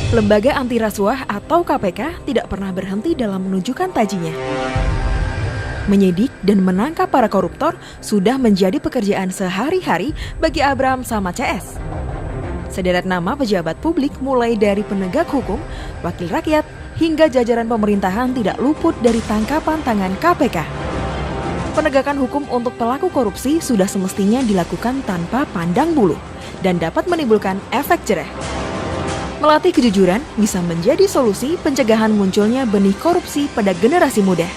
Lembaga Anti Rasuah atau KPK tidak pernah berhenti dalam menunjukkan tajinya. Menyidik dan menangkap para koruptor sudah menjadi pekerjaan sehari-hari bagi Abraham sama CS. Sederet nama pejabat publik mulai dari penegak hukum, wakil rakyat, hingga jajaran pemerintahan tidak luput dari tangkapan tangan KPK. Penegakan hukum untuk pelaku korupsi sudah semestinya dilakukan tanpa pandang bulu dan dapat menimbulkan efek jerah. Melatih kejujuran bisa menjadi solusi pencegahan munculnya benih korupsi pada generasi muda.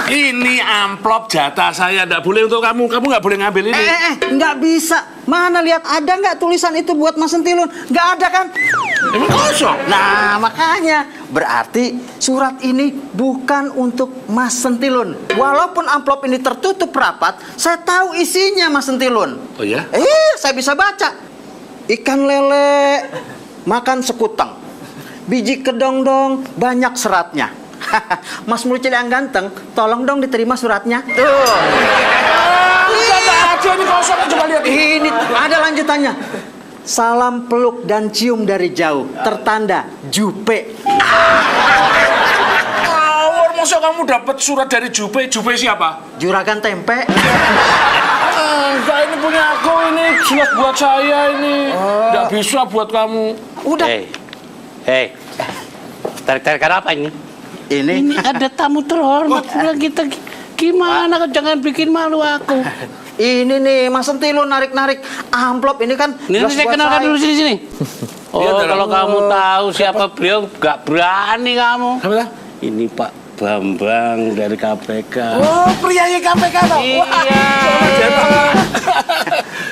Ini amplop jatah saya, nggak boleh untuk kamu. Kamu nggak boleh ngambil ini. Nggak bisa. Mana lihat ada nggak tulisan itu buat Mas Sentilun? Nggak ada kan? Emang kosong? Nah makanya berarti surat ini bukan untuk Mas Sentilun. Walaupun amplop ini tertutup rapat, saya tahu isinya Mas Sentilun. Oh ya? Saya bisa baca. Ikan lele makan sekutang, biji kedong-dong banyak seratnya. Mas Mucil yang ganteng, tolong dong diterima suratnya. Tuh. Aja ini kosong, coba lihat. Ini ada lanjutannya. Salam peluk dan cium dari jauh, tertanda Jupe. Awor, masa kamu dapat surat dari Jupe? Jupe siapa? Juragan tempe. Enggak, ini punya aku, ini jelas buat saya ini. Enggak bisa buat kamu. Udah. Hei, tarik-tarikan apa ini? Ini ada tamu terhormat kita. Gimana kau jangan bikin malu aku. Ini nih Mas Sentilun narik-narik amplop ini kan. Ini saya kenalkan dulu sini. Oh, kalau kamu tahu siapa beliau, nggak berani kamu. Apa? Ini Pak Bambang dari KPK. Oh, priayi KPK toh? Iya.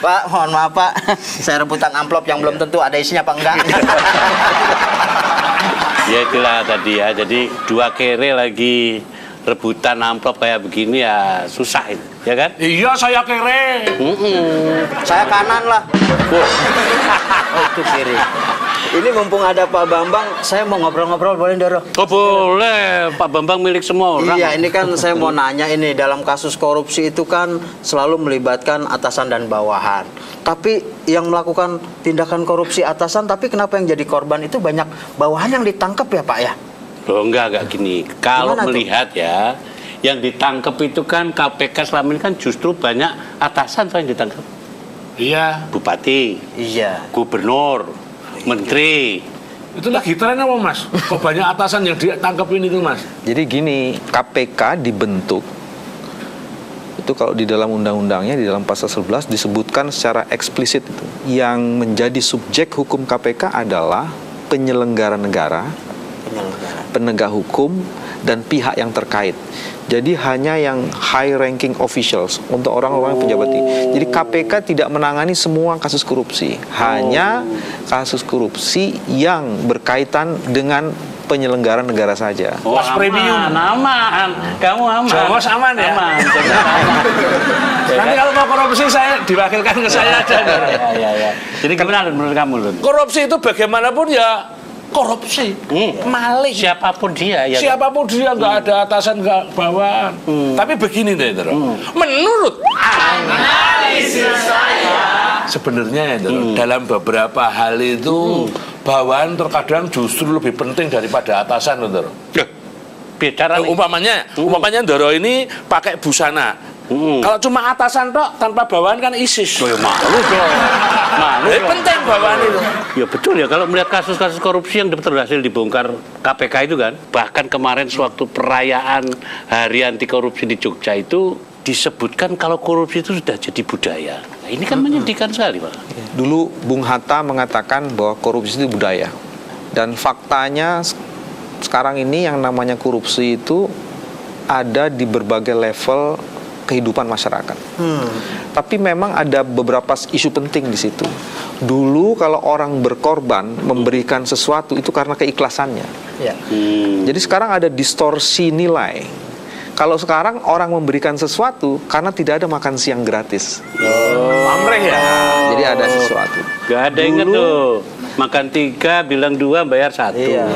Pak, mohon maaf Pak. Saya rebutan amplop yang belum tentu ada isinya apa enggak. Ya itulah tadi ya. Jadi dua kere lagi rebutan amplop kayak begini ya susah itu, ya kan? Iya, saya kere. Saya kanan lah. Oh, Itu kiri. Ini mumpung ada Pak Bambang, saya mau ngobrol-ngobrol boleh Doro? oh boleh, Pak Bambang milik semua orang. Iya, ini kan saya mau nanya ini, dalam kasus korupsi itu kan selalu melibatkan atasan dan bawahan. Tapi yang melakukan tindakan korupsi atasan, tapi kenapa yang jadi korban itu banyak bawahan yang ditangkap ya Pak ya? Loh enggak gini. Kalau Gimana melihat tuh? Ya, yang ditangkap itu kan KPK selama ini kan justru banyak atasan yang ditangkap. Iya. Bupati, Iya. gubernur, menteri. Itu lagi tren apa, Mas? Kok banyak atasan yang ditangkepin itu, Mas? Jadi gini, KPK dibentuk itu kalau di dalam undang-undangnya di dalam pasal 11 disebutkan secara eksplisit itu. Yang menjadi subjek hukum KPK adalah penyelenggara negara, penegak hukum, dan pihak yang terkait. Jadi hanya yang high ranking officials untuk orang-orang pejabat tinggi. Jadi KPK tidak menangani semua kasus korupsi, hanya kasus korupsi yang berkaitan dengan penyelenggara negara saja. Kelas premium. Aman. Kamu aman. Jawa aman ya? Aman. Nanti kalau mau korupsi saya diwakilkan ke saya aja. Ya. Jadi gimana menurut kamu, Lun? Korupsi itu bagaimanapun ya korupsi, maling. Siapapun dia ya. Siapapun dia, nggak ada atasan, nggak bawahan. Tapi begini deh, menurut analisis saya, sebenarnya ya, dalam beberapa hal itu bawahan terkadang justru lebih penting daripada atasan, Bicara umpamanya Ndoro ini pakai busana. Kalau cuma atasan tok tanpa bawahan kan ISIS. malu dong. Penting bawahan itu. Ya betul ya, kalau melihat kasus-kasus korupsi yang berhasil dibongkar KPK itu kan, bahkan kemarin sewaktu perayaan Hari Anti Korupsi di Jogja itu disebutkan kalau korupsi itu sudah jadi budaya. Nah, ini kan menyedihkan sekali, Pak. Dulu Bung Hatta mengatakan bahwa korupsi itu budaya. Dan faktanya sekarang ini yang namanya korupsi itu ada di berbagai level kehidupan masyarakat. Tapi memang ada beberapa isu penting di situ. Dulu kalau orang berkorban memberikan sesuatu itu karena keikhlasannya. Ya. Jadi sekarang ada distorsi nilai. Kalau sekarang orang memberikan sesuatu karena tidak ada makan siang gratis. Pamrih ya. Jadi ada sesuatu. Gak ada inget tuh. Makan 3, bilang 2, bayar 1. Iya.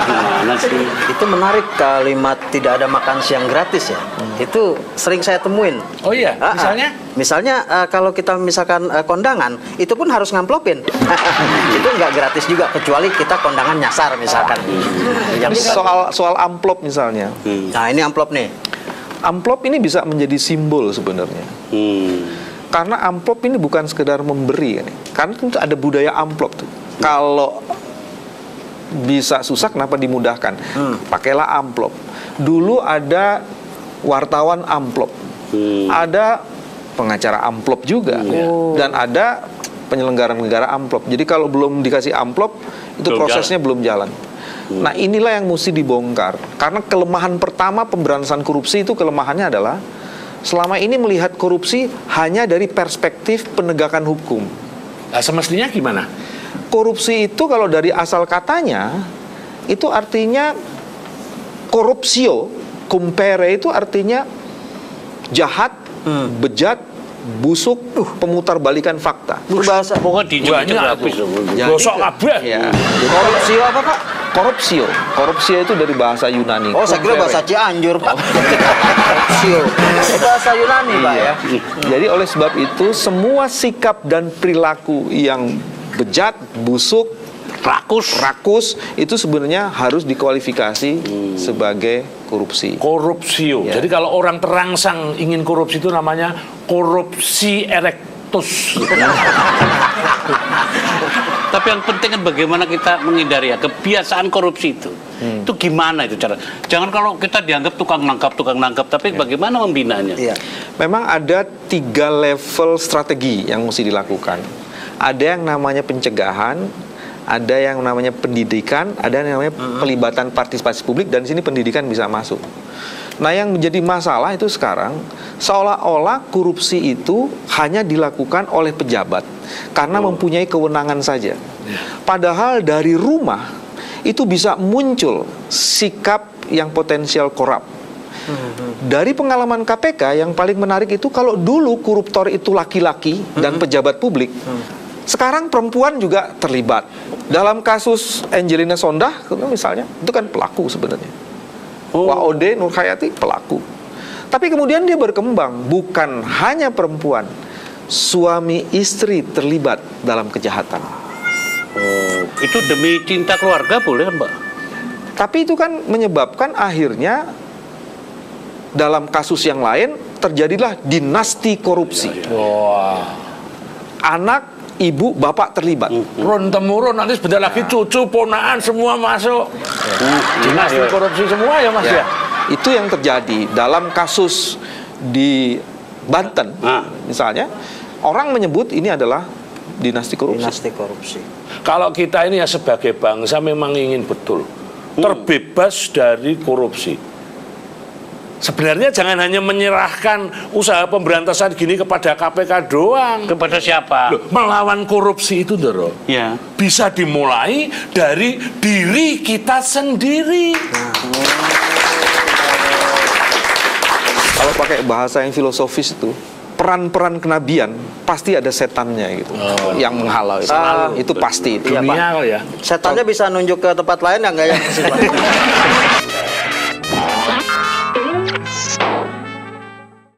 gimana sih? Itu menarik kalimat tidak ada makan siang gratis ya. Itu sering saya temuin. Oh iya, misalnya? Misalnya kalau kita misalkan kondangan, itu pun harus ngamplopin. Itu nggak gratis juga, kecuali kita kondangan nyasar misalkan. Yang Soal amplop misalnya. Nah ini amplop nih. Amplop ini bisa menjadi simbol sebenarnya. Karena amplop ini bukan sekedar memberi kan. Karena itu ada budaya amplop tuh. Kalau bisa susah kenapa dimudahkan? Pakailah amplop. Dulu ada wartawan amplop. Ada pengacara amplop juga. Dan ada penyelenggara negara amplop. Jadi kalau belum dikasih amplop, itu prosesnya belum jalan. Nah inilah yang mesti dibongkar. Karena kelemahan pertama pemberantasan korupsi itu kelemahannya adalah selama ini melihat korupsi hanya dari perspektif penegakan hukum. Nah, semestinya gimana? Korupsi itu kalau dari asal katanya itu artinya corruptio, compere itu artinya jahat, bejat, busuk, pemutarbalikan fakta. Itu bahasa Pokoknya Banyak habis. gosok kabeh. Ya. korupsi apa Pak? Korupsio. Korupsio itu dari bahasa Yunani. Oh saya kira Compere. bahasa Cianjur Pak. Korupsi. Bahasa Yunani Pak ya. Jadi oleh sebab itu semua sikap dan perilaku yang bejat, busuk, rakus itu sebenarnya harus dikualifikasi sebagai korupsi. Korupsio. Ya. Jadi kalau orang terangsang ingin korupsi itu namanya korupsi erectus. Tapi yang penting kan bagaimana kita menghindari ya kebiasaan korupsi itu. Itu gimana itu cara? Jangan kalau kita dianggap tukang nangkap, tapi bagaimana membinanya? Iya. Memang ada 3 level strategi yang mesti dilakukan. Ada yang namanya pencegahan, ada yang namanya pendidikan, ada yang namanya pelibatan partisipasi publik, dan di sini pendidikan bisa masuk. Nah yang menjadi masalah itu sekarang seolah-olah korupsi itu hanya dilakukan oleh pejabat karena mempunyai kewenangan saja. Padahal dari rumah itu bisa muncul sikap yang potensial korup. Dari pengalaman KPK yang paling menarik itu kalau dulu koruptor itu laki-laki dan pejabat publik, sekarang perempuan juga terlibat. Dalam kasus Angelina Sondah misalnya, itu kan pelaku sebenarnya. Waode Nur Hayati pelaku. Tapi kemudian dia berkembang, bukan hanya perempuan, suami istri terlibat dalam kejahatan. Itu demi cinta keluarga boleh kan, Mbak? Tapi itu kan menyebabkan akhirnya dalam kasus yang lain terjadilah dinasti korupsi. Wah. Anak, ibu, bapak terlibat. Run temurun nanti sebentar lagi cucu, ponaan semua masuk. Dinasti korupsi semua ya Mas ya. Itu yang terjadi dalam kasus di Banten misalnya, orang menyebut ini adalah dinasti korupsi. Dinasti korupsi. Kalau kita ini ya sebagai bangsa memang ingin betul terbebas dari korupsi. Sebenarnya jangan hanya menyerahkan usaha pemberantasan gini kepada KPK doang. Kepada siapa? Loh, melawan korupsi itu, Doro, Ya. bisa dimulai dari diri kita sendiri. Kalau pakai bahasa yang filosofis itu, peran-peran kenabian pasti ada setannya gitu, yang menghalau itu. Itu pasti itu. Dunia kok ya. Setannya bisa nunjuk ke tempat lain ya nggak ya?